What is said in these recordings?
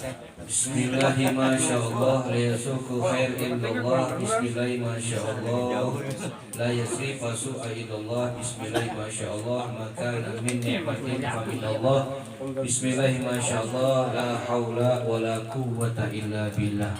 Bismillahi masyaallah la yasuku khair illallah. Bismillahi masyaallah la yasrifa su'a illallah. Bismillahi masyaallah maka min ni'matin fa minallah. Bismillahi masyaallah la haula wala quwwata illa billah.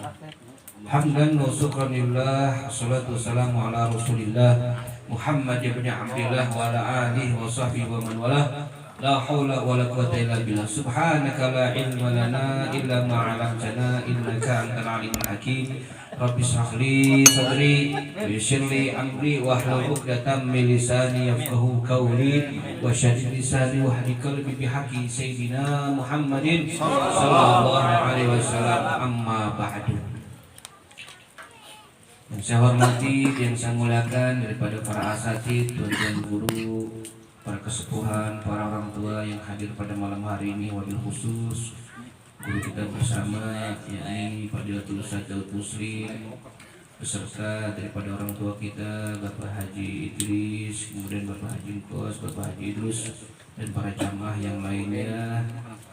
Hamdan wa syukran lillah. Wassalatu wassalamu ala rasulillah Muhammad ibn Abdillah wa ala alihi wa sahbihi wa man walah. La haula wala quwwata illa billah. Subhanaka la ilma lana illa ma 'allamtana innaka antal alimul hakim. Rabbi shrah li sadri wa yassir li amri wahlul 'uqdatam min lisani yafqahu qawli wa shdid lisani wahdi qalbi bihaqqi sayyidina Muhammadin sallallahu alaihi wasallam. Amma ba'du. Yang saya hormati, yang saya muliakan daripada para asatidz, tuan-tuan guru, para kesepuhan, para orang tua yang hadir pada malam hari ini, wabil khusus guru kita bersama, yakni Fadilatul Ustadz Daud Muslim, beserta daripada orang tua kita Bapak Haji Idris, kemudian Bapak Haji Kos, Bapak Haji Idrus, dan para jamaah yang lainnya.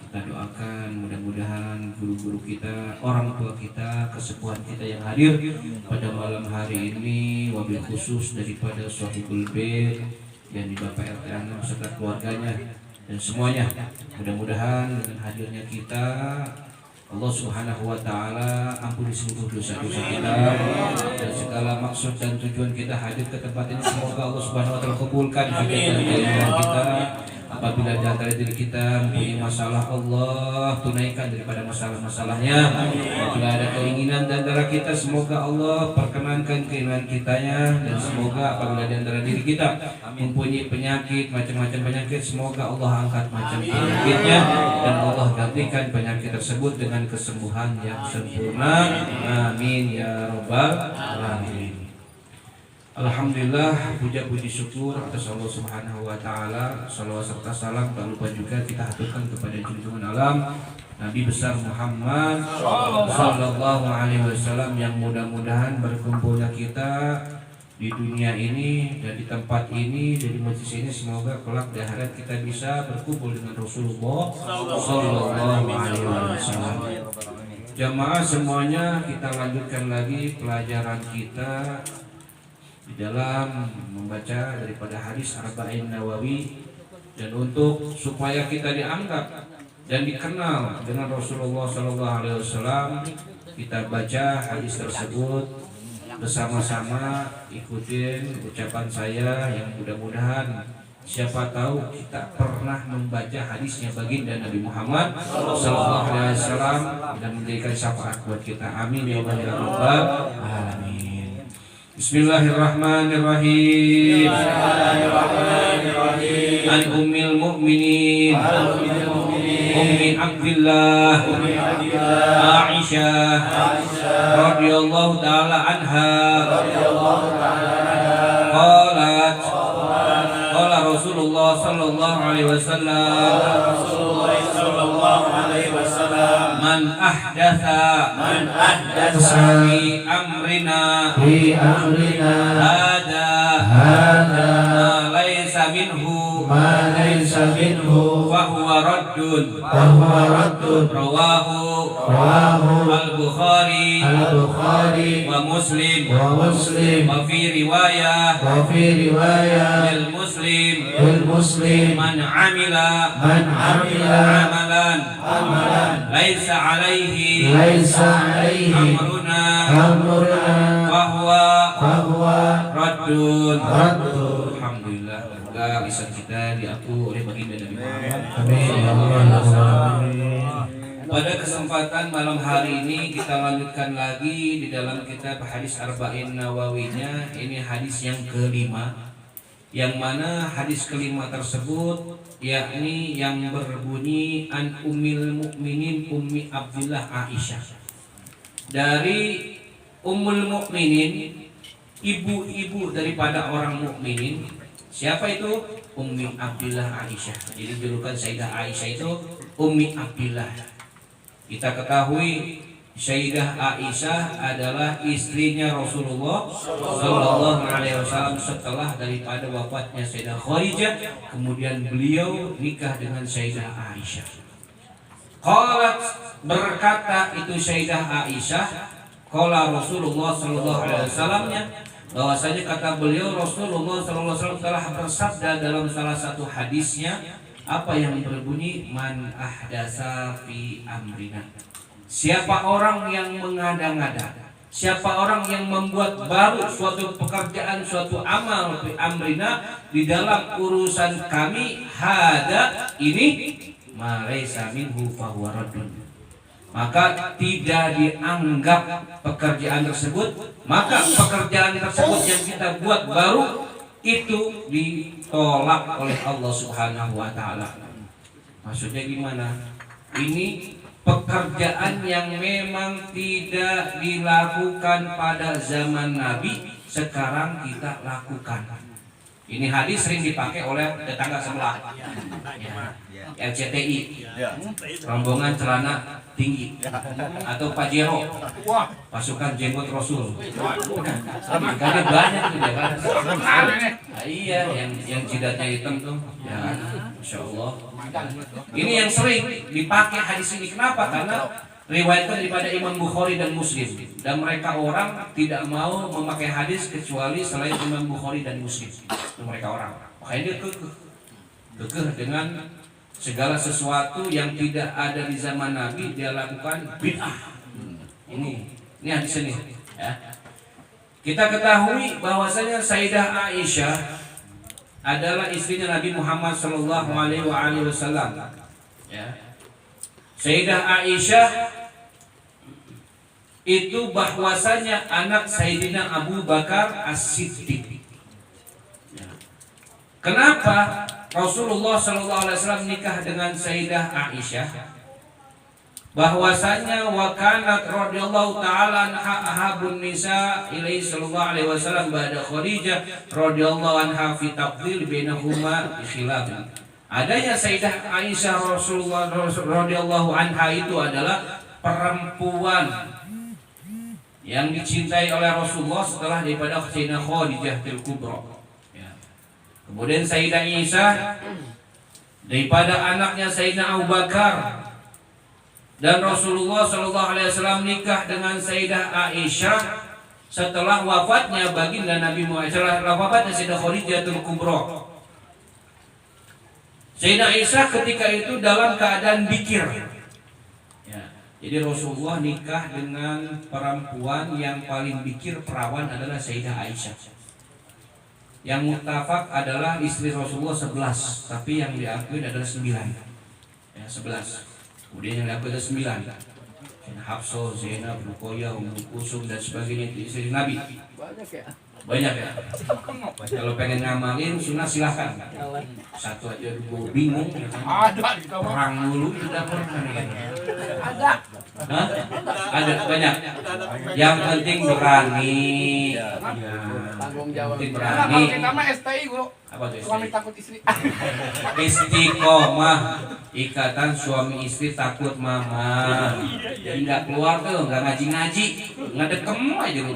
Kita doakan mudah-mudahan guru-guru kita, orang tua kita, kesepuhan kita yang hadir pada malam hari ini, wabil khusus daripada Sohibul Bait yang di Bapak RT Anam beserta keluarganya dan semuanya. Mudah-mudahan dengan hadirnya kita, Allah Subhanahu wa taala ampuni seluruh dosa-dosa kita dan segala maksud dan tujuan kita hadir ke tempat ini. Semoga Allah Subhanahu wa taala kabulkan hajat dan kita. Apabila di antara diri kita mempunyai masalah, Allah tunaikan daripada masalah-masalahnya. Apabila ada keinginan di antara kita, semoga Allah perkenankan keinginan kitanya. Dan semoga apabila di antara diri kita mempunyai penyakit, macam-macam penyakit, semoga Allah angkat macam penyakitnya dan Allah gantikan penyakit tersebut dengan kesembuhan yang sempurna. Amin ya rabbal alamin. Alhamdulillah, puja-puji syukur atas Allah Subhanahu wa taala. Shalawat serta salam tak lupa juga kita haturkan kepada junjungan alam Nabi besar Muhammad sallallahu alaihi wasallam, yang mudah-mudahan berkumpulnya kita di dunia ini dan di tempat ini dan di majlis ini, semoga kelak di akhirat kita bisa berkumpul dengan Rasulullah sallallahu alaihi wasallam. Jamaah semuanya, kita lanjutkan lagi pelajaran kita di dalam membaca daripada hadis Arba'in Nawawi, dan untuk supaya kita dianggap dan dikenal dengan Rasulullah SAW, kita baca hadis tersebut bersama-sama. Ikutin ucapan saya yang mudah-mudahan siapa tahu kita pernah membaca hadisnya baginda Nabi Muhammad SAW dan menjadikan syafaat buat kita. Amin ya rabbal alamin. Bismillahirrahmanirrahim. An ummil mu'minin Ummi Abdillah Aisyah radhiyallahu ta'ala anha qalat qala Rasulullah sallallahu alaihi wasallam man ahdatha fi amrina hada ma laysa minhu fa huwa raddun rawahu al-Bukhari wa Muslim wa fi riwayah lil Muslim man amila amalan laisa alaihi amruna fahuwa raddun. Alhamdulillah, semoga lisan kita diaku oleh baginda Nabi Muhammad. Pada kesempatan malam hari ini kita lanjutkan lagi di dalam kitab hadis Arba'in Nawawinya. Ini hadis yang kelima, yang mana hadis kelima tersebut yakni yang berbunyi an ummil mu'minin Ummi Abdillah Aisyah. Dari Ummul Mukminin, ibu-ibu daripada orang mukminin. Siapa itu? Ummi Abdillah Aisyah. Jadi julukan Sayyidah Aisyah itu Ummi Abdillah. Kita ketahui Sayyidah Aisyah adalah istrinya Rasulullah sallallahu alaihi wasallam setelah daripada wafatnya Sayyidah Khadijah, kemudian beliau nikah dengan Sayyidah Aisyah. Qalat, berkata itu Sayyidah Aisyah, qala Rasulullah sallallahu alaihi wasallamnya, bahwasanya kata beliau Rasulullah sallallahu alaihi wasallam telah bersabda dalam salah satu hadisnya, apa yang berbunyi, man ahdasa fi amrina. Siapa orang yang mengada-ngada, siapa orang yang membuat baru suatu pekerjaan, suatu amal fi amrina, di dalam urusan kami, hada ini, ma laisa minhu fahuwa raddun, maka tidak dianggap pekerjaan tersebut, maka pekerjaan tersebut yang kita buat baru itu ditolak oleh Allah Subhanahu wa taala. Maksudnya gimana? Ini pekerjaan yang memang tidak dilakukan pada zaman Nabi, sekarang kita lakukan. Ini hadis sering dipakai oleh tetangga sebelah, LCTI, rombongan celana tinggi, atau Pajero, pasukan jenggot Rasul. Karena banyak tuh ya kan. Iya, yang jidatnya hitam tuh, ya, Masya Allah. Ini yang sering dipakai hadis ini. Kenapa? Karena riwayatkan daripada Imam Bukhari dan Muslim, dan mereka orang tidak mau memakai hadis kecuali selain Imam Bukhari dan Muslim. Itu mereka orang. Makanya dia kekeh dengan segala sesuatu yang tidak ada di zaman Nabi dia lakukan bid'ah. Ini hadis ini. Ya. Kita ketahui bahwasanya Sayyidah Aisyah adalah istrinya Nabi Muhammad Sallallahu Alaihi Wasallam. Ya. Sayyidah Aisyah itu bahwasanya anak Sayyidina Abu Bakar As-Siddiq. Kenapa Rasulullah SAW nikah dengan Sayyidah Aisyah? Bahwasanya wa kanat radhiyallahu taala anha ahabun nisa ilaihi sallallahu alaihi wasallam ba'da Khadijah radhiyallahu anha fi tafdhil bainahuma khilaf. Adanya Sayyidah Aisyah Rasulullah radhiyallahu anha itu adalah perempuan yang dicintai oleh Rasulullah setelah daripada Sayyidah Khadijah Kubra. Ya. Kemudian Sayyidah Aisyah daripada anaknya Sayyidina Abu Bakar, dan Rasulullah SAW nikah dengan Sayyidah Aisyah setelah wafatnya baginda Nabi Muhammad, setelah wafatnya Sayyidah Khadijah Kubra. Sayyidah Aisyah ketika itu dalam keadaan bikir. Ya. Jadi Rasulullah nikah dengan perempuan yang paling bikir perawan adalah Sayyidah Aisyah. Yang muttafaq adalah istri Rasulullah 11, tapi yang diakui adalah 9. Ya, 11. Kemudian yang diakui adalah 9. Hafsah, Zainab, Ruqayyah, Ummu Kulsum dan sebagainya, itu istri Nabi. Banyak ya. Kalau pengen ngamalin sunnah silahkan. Satu aja gue bingung. Perang dulu tidak pernah. Ada. Hah? Ada banyak. Yang penting berani. Tanggung jawab. Berani. Kita mah STI bro. Apa tuh? Suami takut istri. Istiqomah, ikatan suami istri takut mama. Jadi nggak keluar tuh, nggak ngaji-ngaji, ngedekem aja lu.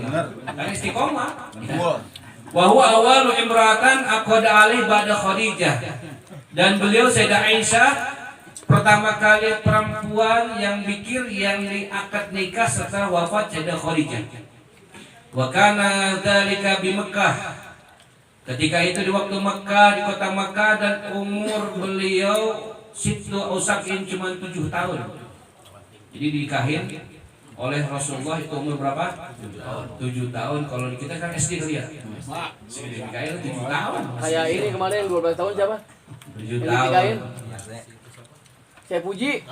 Kan istiqomah. Wa huwa awwalu imra'atan aqada alih ba'da Khadijah. Dan beliau Sayyidah Aisyah pertama kali perempuan yang bikir yang diakad nikah setelah wafat Sayyidah Khadijah. Wa kana dzalika bi Mekkah. Ketika itu di waktu Mekah, di kota Mekah, dan umur beliau Sittu Usakin cuma 7 tahun. Jadi dinikahin oleh Rasulullah itu umur berapa? 7 tahun. Kalau kita kan SD kali ya. Dinikahin 7 tahun. Kayak ini kemarin 12 tahun siapa? 7 tahun. Saya puji.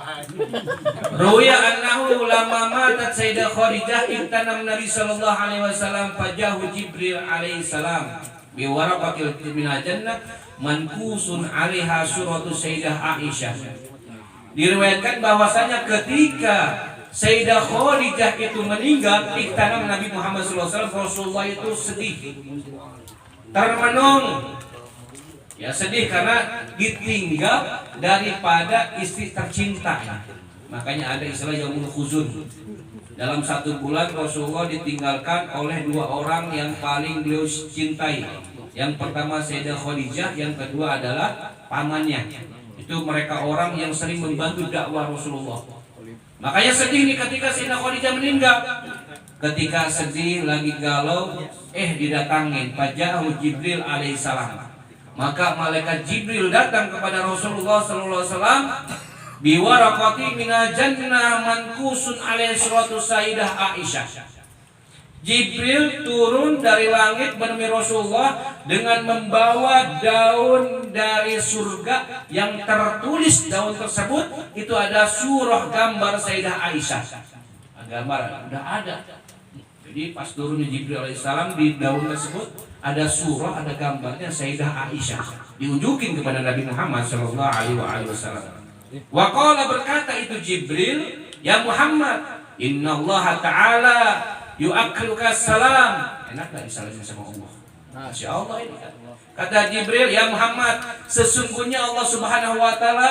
Ruya annahu lama matat Sayyidah Khadijah iktanam Nabi sallallahu alaihi wasallam fajahu Jibril alaihi salam biwaraqatil minal jannah mankusun 'alaiha suratu Sayyidah Aisyah. Diriwayatkan bahwasanya ketika Sayyidah Khadijah itu meninggal, iktanam Nabi Muhammad SAW, Rasulullah itu sedih, termenung. Ya sedih karena ditinggal daripada istri tercinta. Makanya ada istilah yaumul khuzun. Dalam 1 bulan Rasulullah ditinggalkan oleh 2 orang yang paling beliau cintai. Yang pertama Sayyidah Khadijah, yang kedua adalah pamannya. Itu Itu mereka orang yang sering membantu dakwah Rasulullah. Makanya sedih nih ketika Sayyidah Khadijah meninggal. Ketika sedih lagi galau, didatangin Fajahu Jibril alaihissalam. Maka malaikat Jibril datang kepada Rasulullah sallallahu alaihi wasallam biwaraqati minal jannah mankusun alaihi suratu Sayyidah Aisyah. Jibril turun dari langit menemui Rasulullah dengan membawa daun dari surga yang tertulis daun tersebut itu ada surah gambar Sayyidah Aisyah. Gambar udah ada. Jadi pas turun Jibril alaihissalam di daun tersebut ada surah, ada gambarnya Sayyidah Aisyah. Diunjukin kepada Nabi Muhammad sallallahu alaihi wasallam. Wa qala berkata itu Jibril, "Ya Muhammad, innallaha ta'ala yu'akhiruka salam." Enak gak disalamin sama Allah? Masya Allah ini kan. Kata Jibril, "Ya Muhammad, sesungguhnya Allah Subhanahu wa taala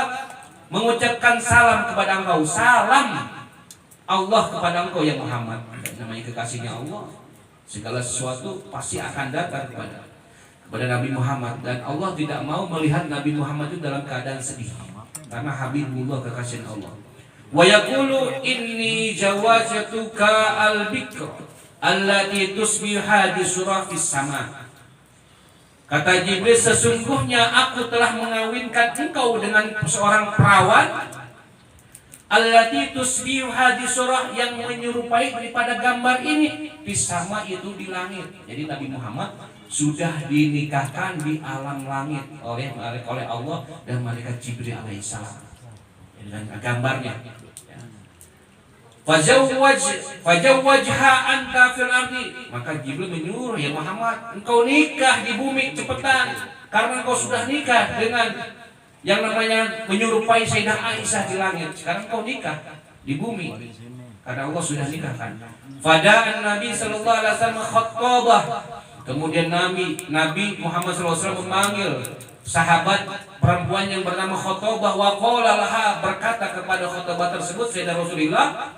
mengucapkan salam kepada engkau." Salam Allah kepada engkau ya Muhammad. Namanya kekasihnya Allah. Segala sesuatu pasti akan datang kepada Nabi Muhammad, dan Allah tidak mau melihat Nabi Muhammad itu dalam keadaan sedih. Karena Habibullah kekasih Allah. Wa yaqulu inni jawazatuka al-bikr allati tusbiha di surah fis sama. Kata Jibril, sesungguhnya aku telah mengawinkan engkau dengan seorang perawan allati tusbiha di surah yang menyerupai daripada gambar ini fis sama, itu di langit. Jadi Nabi Muhammad sudah dinikahkan di alam langit oleh Allah dan malaikat Jibril alaihissalam dengan gambarnya. Fajawwajha anta fil ardi. Maka Jibril menyuruh, "Ya Muhammad, engkau nikah di bumi cepetan, karena engkau sudah nikah dengan yang namanya menyerupai Sayyidah Aisyah di langit. Sekarang engkau nikah di bumi karena Allah sudah nikahkan." Fada'an Nabi sallallahu alaihi wasallam khattabah. Kemudian Nabi Muhammad SAW memanggil sahabat perempuan yang bernama Khotobah. Wa qala laha, berkata kepada Khotobah tersebut, Sayyidah Rasulullah,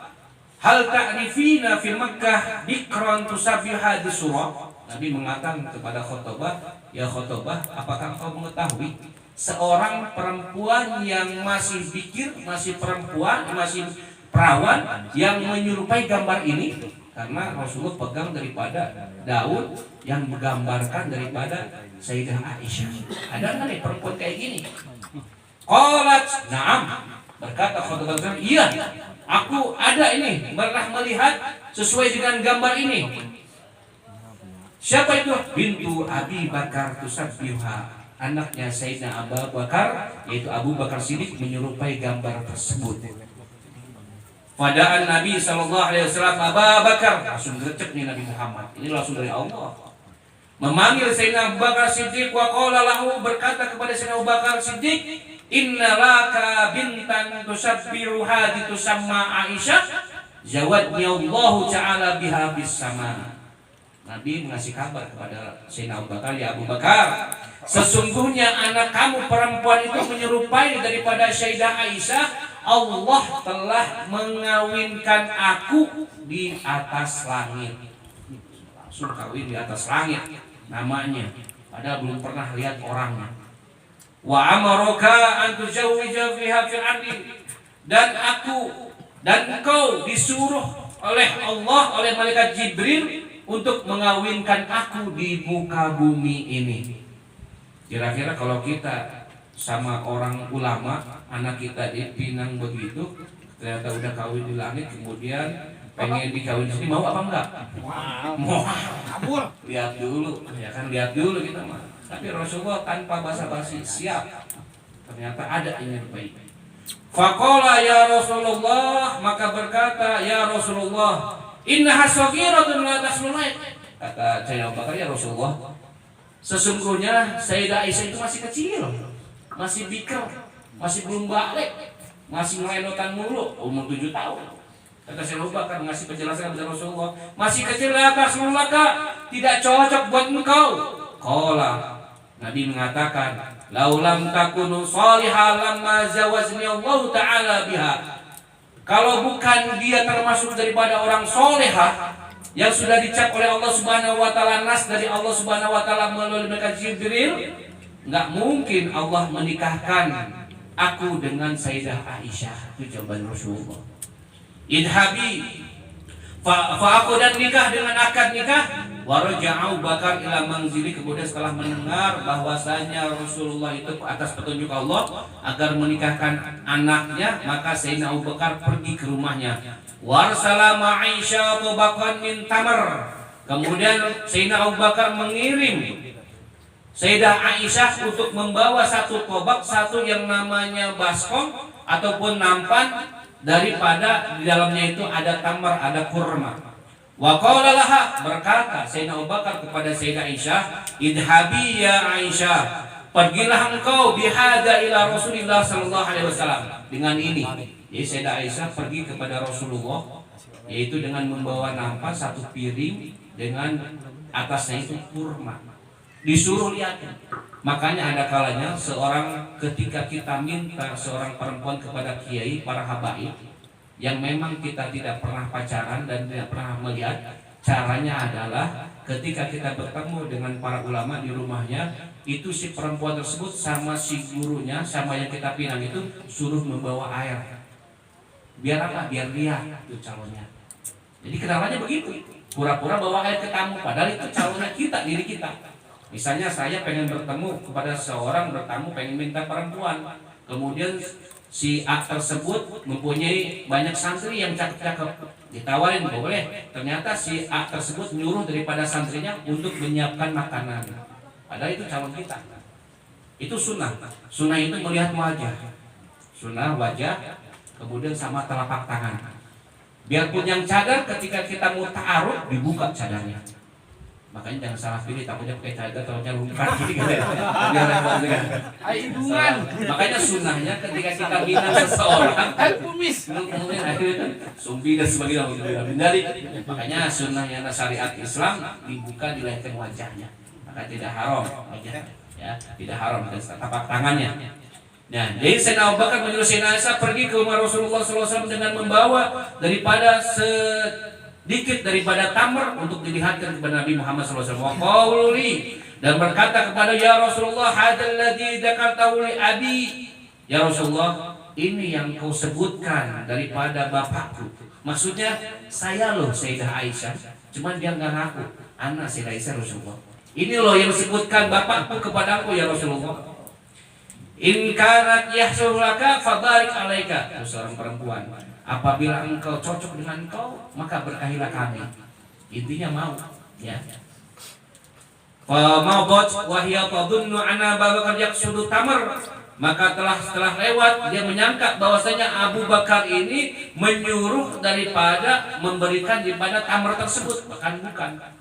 "Hal ta'rifina fi Makkah dikran tusabbiha di surah?" Nabi mengatakan kepada Khotobah, "Ya Khotobah, apakah engkau mengetahui seorang perempuan yang masih bikir, masih perempuan, masih perawan yang menyerupai gambar ini?" Karena Rasulullah pegang daripada daun yang menggambarkan daripada Sayyidah Aisyah. Ada nggak nih perempuan kayak gini? Qalat, na'am. Berkata Khotbah, "Iya, aku ada ini, pernah melihat sesuai dengan gambar ini." Siapa itu? Bintu Abi Bakar tusabbiha. Anaknya Sayyidina Abu Bakar, yaitu Abu Bakar Siddiq, menyerupai gambar tersebut. Padaan Nabi SAW Abu Bakar, langsung gercep nih Nabi Muhammad. Ini langsung dari Allah. Memanggil Sayyidina Abu Bakar Siddiq, wa qala lahu, berkata kepada Sayyidina Abu Bakar Siddiq, "Inna laka bintan tusabbiruha ditusamma Aisyah, zawadni Allah ta'ala biha bis sama." Nabi mengasih kabar kepada Sayyidina Abu Bakar, "Ya Abu Bakar, sesungguhnya anak kamu perempuan itu menyerupai daripada Sayyidah Aisyah. Allah telah mengawinkan aku di atas langit." Langsung kawin di atas langit namanya, padahal belum pernah lihat orangnya. "Wa amaraka an tuzawwija fiha fil ardi." Dan engkau disuruh oleh Allah, oleh malaikat Jibril untuk mengawinkan aku di muka bumi ini. Kira-kira kalau kita sama orang ulama, anak kita dipinang begitu, ternyata udah kawin di langit, kemudian pengen dikawin di sini, mau apa enggak? Mau. Kabur. Lihat dulu, ya kan, lihat dulu kita mah. Tapi Rasulullah tanpa basa-basi siap. Ternyata ada yang baik. Faqala ya Rasulullah, maka berkata, "Ya Rasulullah, innaha saghiratun la taslunaik." Kata Sayyidina Abu Bakar, "Ya Rasulullah, sesungguhnya Sayyidah Aisyah itu masih kecil, masih bikir, masih belum balik, masih melenotan mulu, umur 7 tahun. Kata Sayyidina Abu Bakar mengasih penjelasan kepada Rasulullah, "Masih kecil ya Rasulullah, tidak cocok buat engkau." Qala, Nabi mengatakan, "Laulam takunu salihah lamma zawazni Allah Ta'ala biha." Kalau bukan dia termasuk daripada orang solehah yang sudah dicap oleh Allah Subhanahu wa taala, nas dari Allah Subhanahu wa taala melalui malaikat Jibril, enggak mungkin Allah menikahkan aku dengan Sayyidah Aisyah. Itu jawaban Rasulullah. Idhabi, aku dan nikah dengan akad nikah. Waraja Abu Bakar ila manzili, kemudian setelah mendengar bahwasanya Rasulullah itu atas petunjuk Allah agar menikahkan anaknya, maka Sayyidina Abu Bakar pergi ke rumahnya. Warsalama Aisyah tobakan min tamar. Kemudian Sayyidina Abu Bakar mengirim Sayyidah Aisyah untuk membawa satu tobak, satu yang namanya baskom ataupun nampan, daripada di dalamnya itu ada tamar, ada kurma. Wa qala laha, berkata Sayyidina Abu Bakar kepada Sayyidah Aisyah, idhabi ya Aisyah, pergilah engkau bihada ila Rasulullah sallallahu alaihi wasallam. Dengan ini, jadi Sayyidah Aisyah pergi kepada Rasulullah, yaitu dengan membawa nampan satu piring dengan atasnya itu kurma. Disuruh lihat. Makanya ada kalanya ketika kita minta seorang perempuan kepada kiai, para habaib yang memang kita tidak pernah pacaran dan tidak pernah melihat, caranya adalah ketika kita bertemu dengan para ulama di rumahnya, itu si perempuan tersebut sama si gurunya, sama yang kita pinang itu suruh membawa air. Biar apa? Biar dia itu calonnya. Jadi kenalannya begitu, pura-pura bawa air ke tamu, padahal itu calonnya kita, diri kita. Misalnya saya pengen bertemu kepada seorang bertamu, pengen minta perempuan, kemudian si A tersebut mempunyai banyak santri yang cakep-cakep, ditawarin boleh, ternyata si A tersebut nyuruh daripada santrinya untuk menyiapkan makanan, padahal itu calon kita. Itu sunnah. Sunnah itu melihat wajah, sunnah wajah, kemudian sama telapak tangan. Biarpun yang cadar, ketika kita mau ta'aruf dibuka cadarnya. Makanya jangan salah pilih, takutnya pakai cadar takutnya lumpar gitu ya. Hidungan. Makanya sunnahnya ketika kita minang seseorang, Kumis. kemudian akhirnya sumbi dan sebagainya. Makanya sunnahnya syariat Islam dibuka, dilahirkan wajahnya, maka tidak haram wajahnya, ya tidak haram dan tapak tangannya. Nah, jadi Sayyidina Abu Bakar menyuruh Sayyidina Aisyah pergi ke rumah Rasulullah SAW dengan membawa daripada sedikit daripada tamar untuk dilihatkan kepada Nabi Muhammad SAW. Waqauli, dan berkata kepada ya Rasulullah, hadzal ladzi dzakartahu li abi. Ya Rasulullah, ini yang kau sebutkan daripada bapakku. Maksudnya saya loh Sayyidah Aisyah, cuman dia enggak ngaku anak Sayyidah Aisyah Rasulullah. Ini loh yang disebutkan bapakku kepadaku ya Rasulullah. In kanat yahsulaka fabarik alaika. Seorang perempuan, apabila engkau cocok dengan engkau, maka berkahilah kami. Intinya mau, ya. Fa mawbat wa hiya tadunnu anna Abu Bakar yaqsudu tamar. Maka setelah lewat, dia menyangka bahwasanya Abu Bakar ini menyuruh daripada memberikan daripada tamar tersebut, bukan.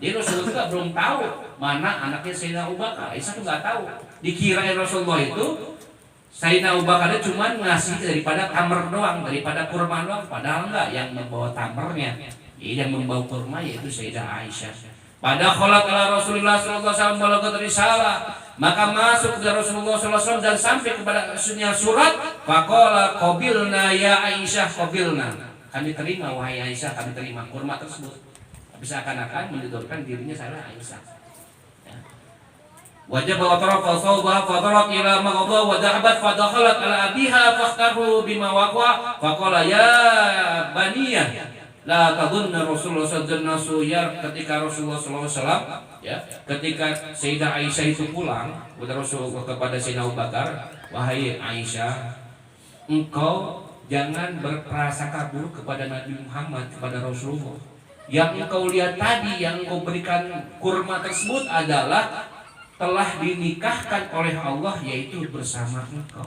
Jadi Rasulullah belum tahu mana anaknya Sayyidina Abu Bakar. Aisyah itu enggak tahu. Dikirain Rasulullah itu Sayyidina Abu Bakar cuma ngasih daripada tamar doang, daripada kurma doang, padahal enggak, yang membawa tamarnya, yang membawa kurma yaitu Sayyidah Aisyah. Pada kholat ala Rasulullah SAW balagat risalah, maka masuk ke Rasulullah SAW dan sampai kepada surat, faqala qabilna ya Aisyah qabilna. Kami terima wahai Aisyah, kami terima kurma tersebut. Bisa akan-akan menyodorkan dirinya saya Aisyah. Wajib wa tarafa sawbaha fa tarak ila maghadha wa dhahabat fa dakhalat ala abiha fakhtaru bima waqwa fa qala ya baniyah la tadunna Rasulullah sallallahu alaihi wasallam. Ketika Rasulullah sallallahu alaihi wasallam, ya, ketika Sayyidah Aisyah itu pulang kepada Rasulullah, kepada Sayyidina Abu Bakar, wahai Aisyah, engkau jangan berprasangka buruk kepada Nabi Muhammad, kepada Rasulullah. Yang engkau lihat tadi, yang engkau berikan kurma tersebut adalah telah dinikahkan oleh Allah, yaitu bersama engkau.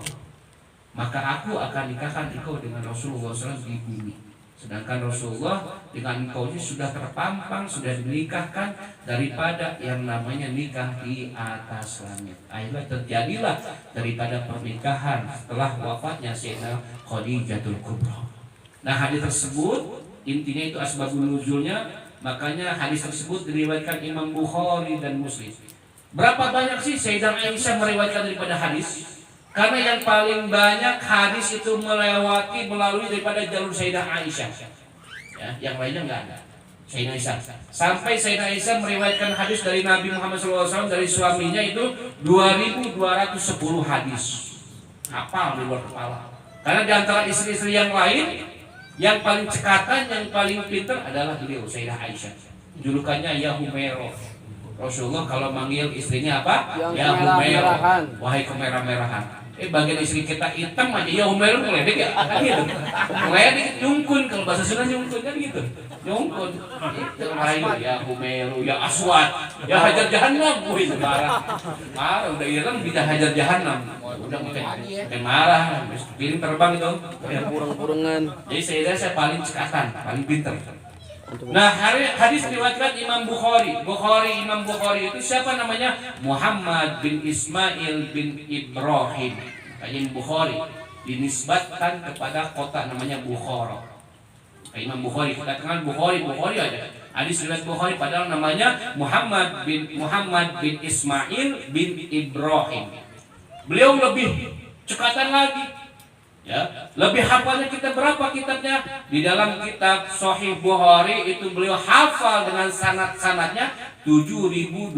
Maka aku akan nikahkan engkau dengan Rasulullah SAW di bumi. Sedangkan Rasulullah dengan engkau ini sudah terpampang, sudah dinikahkan daripada yang namanya nikah di atas langit. Akhirnya terjadilah daripada pernikahan setelah wafatnya Sayyidina Khadijatul Kubra. Nah, hadis tersebut intinya itu asbabun nuzulnya. Makanya hadis tersebut diriwayatkan Imam Bukhari dan Muslim. Berapa banyak sih Sayyidah Aisyah meriwayatkan daripada hadis? Karena yang paling banyak hadis itu melalui daripada jalur Sayyidah Aisyah. Ya, yang lainnya enggak ada. Sayyidah Aisyah. Sampai Sayyidah Aisyah meriwayatkan hadis dari Nabi Muhammad SAW, dari suaminya itu 2210 hadis. hafal di luar kepala. Karena di antara istri-istri yang lain, yang paling cekatan, yang paling pintar adalah beliau Sayyidah Aisyah. Julukannya Ya Humairah. Rasulullah kalau manggil istrinya apa? Yang Ya Humairah. kemerah-merahan. Wahai kemerah-merahan. Bagian istri kita hitam aja Ya Humairah ngeledek ya. Kan gitu. Ngeledek nyungkun, kalau bahasa Sunda nyungkun kan gitu. Nyungkun. Itu lain Ya Humairah, Ya Aswad, Ya Hajar Jahannam. Wih, itu marah. Marah udah ireng bisa Hajar Jahannam. Udah makin marah, piring terbang itu. Burung-burungan. Jadi saya paling cekatan, paling pintar. Nah, hadis diriwayatkan Imam Bukhari. Imam Bukhari itu siapa namanya? Muhammad bin Ismail bin Ibrahim. Imam Bukhari dinisbatkan kepada kota namanya Bukhara. Imam Bukhari, kita kenal Bukhari aja. Hadis riwayat Bukhari padahal namanya Muhammad bin Ismail bin Ibrahim. Beliau lebih cekatan lagi. Ya, lebih hafalnya kita berapa kitabnya? Di dalam kitab Sahih Bukhari itu beliau hafal dengan sanad-sanadnya 7.275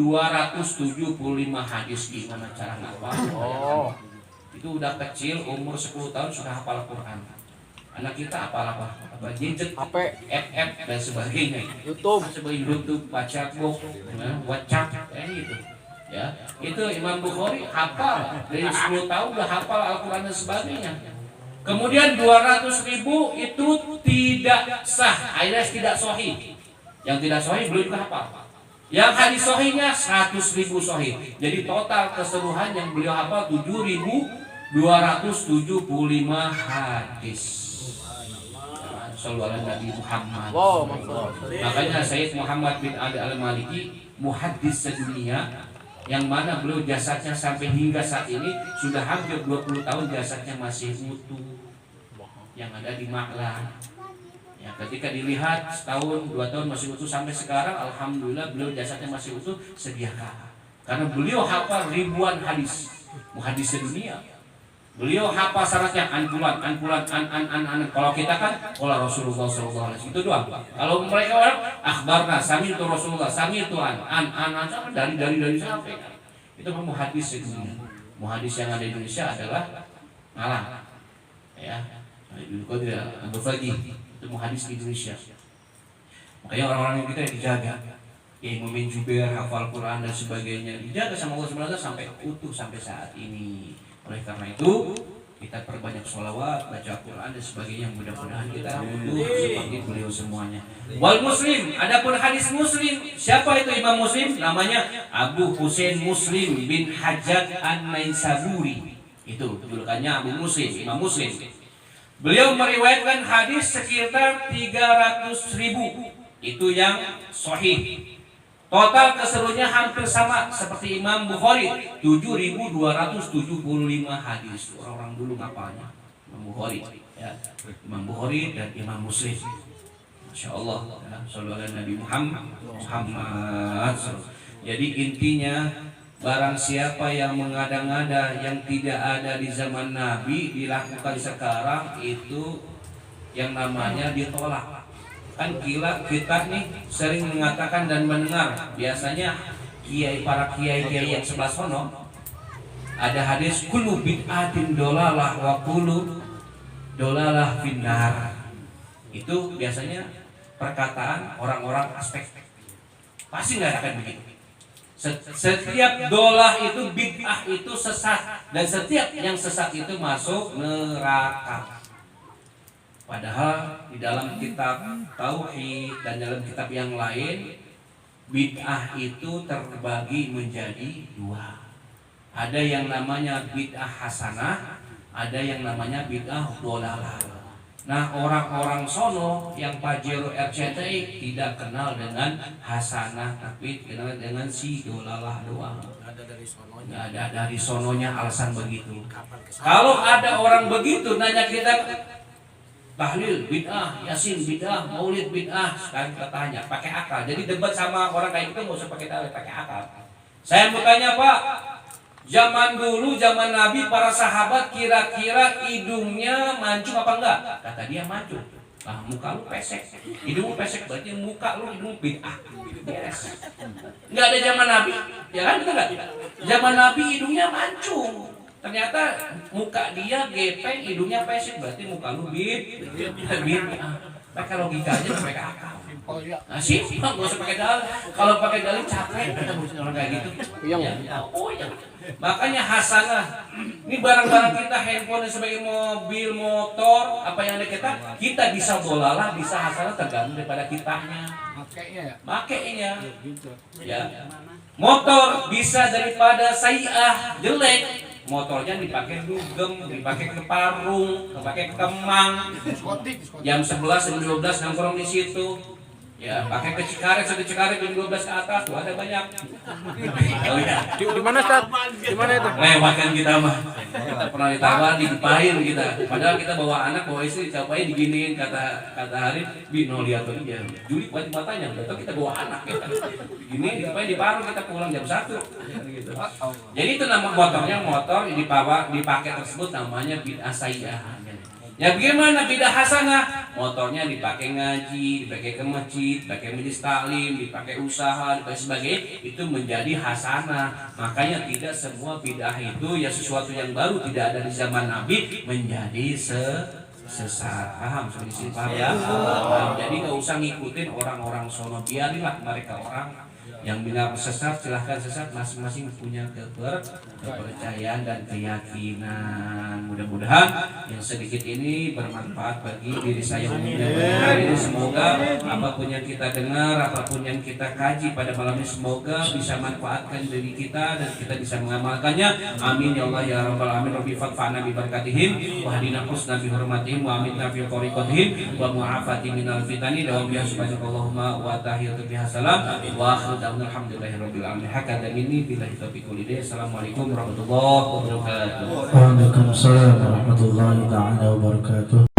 hadis. Gimana cara ngapal? Oh, itu udah kecil, umur 10 tahun sudah hafal Quran. Anak kita hafal apa? Gadget, FF dan sebagainya. YouTube, baca buku, WhatsApp, gitu. Ya, itu Imam Bukhari hafal dari 10 tahun udah hafal Al-Quran dan sebagainya. Kemudian 200.000 itu tidak sah, alias tidak sahih. Yang tidak sahih belum hafal. Yang hadis sahihnya 100.000 sahih. Jadi total keseluruhan yang beliau hafal 7.275 hadis. Sallallahu alaihi Nabi Muhammad. Makanya Sayyid Muhammad bin Ali Al-Maliki muhaddis sedunia, yang mana beliau jasadnya sampai hingga saat ini sudah hampir 20 tahun jasadnya masih utuh, yang ada di Maklah. Ya, ketika dilihat setahun 2 tahun masih utuh sampai sekarang, alhamdulillah beliau jasadnya masih utuh sediakan. Karena beliau hafal ribuan hadis, muhaddis sedunia. Beliau hafal syaratnya an-an. Kalau kita kan qala Rasulullah sallallahu alaihi wasallam itu doang. Kalau mereka orang akhbarna sami itu Rasulullah, sami itu an dari sampai. Itu muhaddis sedunia. Muhaddis yang ada di Indonesia adalah Malang. Ya. Dulu kau tidak berbagi itu muhaddis di Indonesia. Makanya orang-orang yang kita dijaga. Ya, Mumin Jubair, hafal Quran dan sebagainya dijaga sama Allah SWT sampai utuh sampai saat ini. Oleh karena itu kita perbanyak sholawat, baca Quran dan sebagainya. Mudah-mudahan kita utuh seperti beliau semuanya. Wal Muslim, adapun hadis Muslim, siapa itu Imam Muslim? Namanya Abu Husain Muslim bin Hajjaj An-Naisaburi. Itu julukannya Abu Muslim, Imam Muslim. Beliau meriwayatkan hadis sekitar 300.000. Itu yang sahih. Total keseluruhannya hampir sama seperti Imam Bukhari, 7.275 hadis. Orang-orang dulu ngapalnya Imam Bukhari, ya. Imam Bukhari dan Imam Muslim. Masya Allah, ya. Sallallahu alaihi Nabi Muhammad. Jadi intinya, barang siapa yang mengada-ngada yang tidak ada di zaman Nabi dilakukan sekarang, itu yang namanya ditolak. Kan kita nih sering mengatakan dan mendengar, biasanya para kiai yang sebelah sono ada hadis kullu bid'atin dolalah wa kullu dolalah finnar. Itu biasanya perkataan orang-orang aspek. Pasti nggak akan begitu. Setiap dolah itu, bid'ah itu sesat, dan setiap yang sesat itu masuk neraka. Padahal di dalam kitab Tauhid dan dalam kitab yang lain, bid'ah itu terbagi menjadi 2. Ada yang namanya bid'ah hasanah, ada yang namanya bid'ah dolalah. Nah, orang-orang sono yang Pajero RCTI tidak kenal dengan hasanah, tapi kenal dengan si dolalah doang. Nggak ada dari sononya alasan begitu. Kalau ada orang begitu nanya kita, tahlil bid'ah, yasin bid'ah, maulid bid'ah, sekarang kita tanya pakai akal. Jadi debat sama orang kayak gitu nggak usah pakai dalil, pakai akal. Saya mau tanya Pak, zaman dulu, zaman Nabi, para sahabat kira-kira hidungnya mancung apa enggak? Kata dia mancung. Nah, muka lu pesek, hidung lu pesek, berarti muka lu hidung bid'ah. Beres. Nggak ada zaman Nabi, ya kan, betul nggak? Zaman Nabi hidungnya mancung. Ternyata muka dia gepeng, hidungnya pesek, berarti muka lu bit. Pakai logikanya mereka akal. Oh iya. Nah sih, nggak usah pakai dalil. Kalau pakai dalil capek kita ngurusin orang kayak gitu. Iya. Oh iya. Makanya hasanah. Ini barang-barang kita, handphone sebagai mobil, motor, apa yang ada kita bisa dolalah, bisa hasanah tergantung daripada kitanya. Makainya ya. Makainya. Ya. Motor bisa daripada sayi'ah, jelek. Motornya dipakai dugem, dipakai ke parung, dipakai ke kemang. Diskotik. Jam 11 jam 12 nongkrong di situ. Ya, pakai ke Cikaret, sampai Cikaret jam 12 ke atas, tuh ada banyak. Oh iya. Di mana, Ustaz? Di mana itu? Lewatkan kita mah. Kita pernah ditawari, dipahin kita. Padahal kita bawa anak, bawa istri, capai diginiin kata Harif, Bino lihat tuh dia. Juli wajib matanya, betul kita bawa anak kita. Gini, dipahin di parung kita pulang jam 1. Gitu. Jadi itu nama motornya motor dipakai tersebut namanya bid'ah sayyah. Ya bagaimana bid'ah hasanah? Motornya dipakai ngaji, dipakai ke masjid, dipakai majelis taklim, dipakai usaha, dipakai sebagainya, itu menjadi hasanah. Makanya tidak semua bid'ah itu ya sesuatu yang baru tidak ada di zaman Nabi menjadi sesat. Paham? Paham ya? Jadi nggak usah ngikutin orang-orang sono, biarilah mereka orang yang bilang sesat, silahkan sesat, masing-masing punya kepercayaan dan keyakinan. Mudah-mudahan yang sedikit ini bermanfaat bagi diri saya umumnya. Ini semoga apapun yang kita dengar, apapun yang kita kaji pada malam ini, semoga bisa manfaatkan diri kita dan kita bisa mengamalkannya. Amin ya Allah ya rabbal alamin. Rabbi fa'na bi barakatihim wa hadina husna bi hurmatihim wa amitna fi tariqatihim wa mu'afati minal fitani wa biha subhanakallahumma wa tahiyatu biha salam wa akhiru alhamdulillahirabbil alamin. Hakada ini billahi taufiq wal hidayah. Assalamualaikum warahmatullahi wabarakatuh. Waalaikumsalam warahmatullahi taala wabarakatuh.